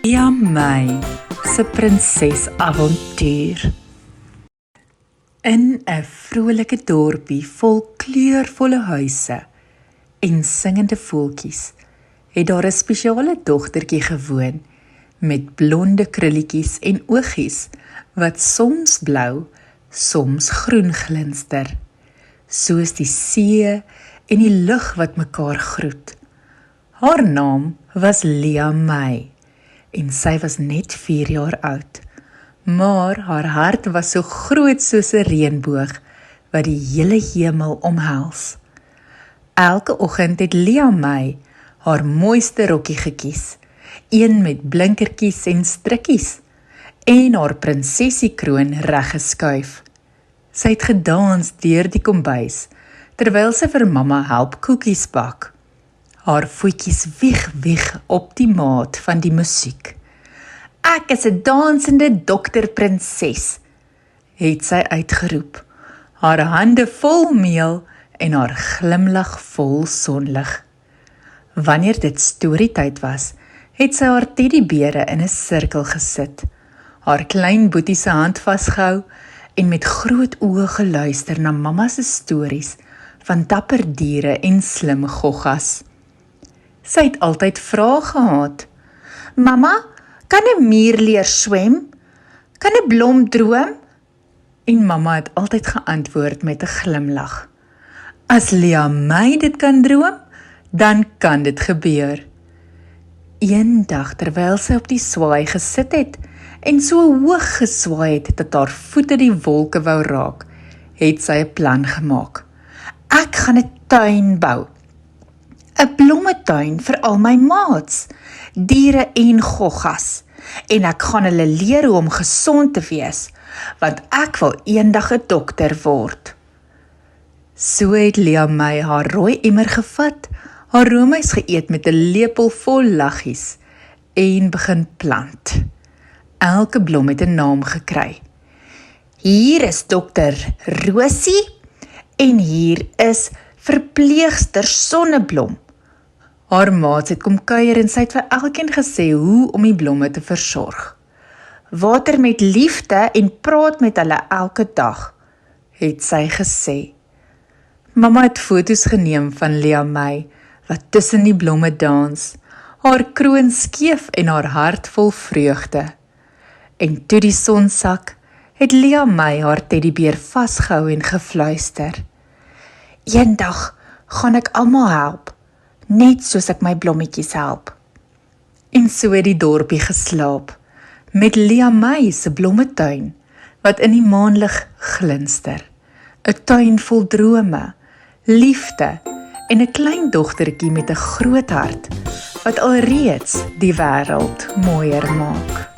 Lia May se prinsesavontuur. In 'n vrolike dorpie vol kleurvolle huise en singende voeltjies het daar 'n spesiale dogtertjie gewoon met blonde krulletjies en oogies wat soms blou, soms groen glinster, soos die see en die lug wat mekaar groet. Haar naam was Lia May en sy was net 4 jaar oud, maar haar hart was so groot soos 'n reënboog wat die hele hemel omhels. Elke oggend het Lia May haar mooiste rokkie gekies, een met blinkertjies en strikkies, en haar prinsessiekroon reggeskuif. Sy het gedans deur die kombuis, terwyl sy vir mamma help koekies bak. Haar voetjies wieg op die maat van die musiek. "Ek is 'n dansende dokterprinses," het sy uitgeroep, haar hande vol meel en haar glimlag vol sonlig. Wanneer dit storietyd was, het sy haar teddybere in 'n sirkel gesit, haar klein boetie se hand vasgehou en met groot oë geluister na mamma se stories van dapper diere en slim goggas. Sy het altyd vrae gehad. "Mamma, kan 'n muur leer swem? Kan 'n blom droom?" En mamma het altyd geantwoord met 'n glimlag. "As Lia May dit kan droom, dan kan dit gebeur." Eendag terwyl sy op die swaai gesit het en so hoog geswaai het dat haar voete die wolke wou raak, het sy 'n plan gemaak. "Ek gaan 'n tuin bou. 'n blommetuin vir al my maats, diere en goggas, en ek gaan hulle leer hoe om gesond te wees, want ek wil eendag 'n dokter word." So het Lia May haar rooi emmer gevat, haar roomys geëet met 'n lepel vol laggies en begin plant. Elke blom het 'n naam gekry. "Hier is dokter Rosie en hier is verpleegster Sonneblom." Haar maats het kom kuier en sy het vir elkeen gesê hoe om die blomme te versorg. "Water met liefde en praat met hulle elke dag," het sy gesê. Mamma het foto's geneem van Lia May wat tussen die blomme dans, haar kroon skeef en haar hart vol vreugde. En toe die son sak, het Lia May haar teddybeer vasgehou en gefluister. "Eendag gaan ek almal help, net soos ek my blommetjies help." En so het die dorpie geslaap, met Lia May se blommetuin, wat in die maanlig glinster. 'n tuin vol drome, liefde en 'n klein dogtertjie met 'n groot hart, wat alreeds die wêreld mooier maak.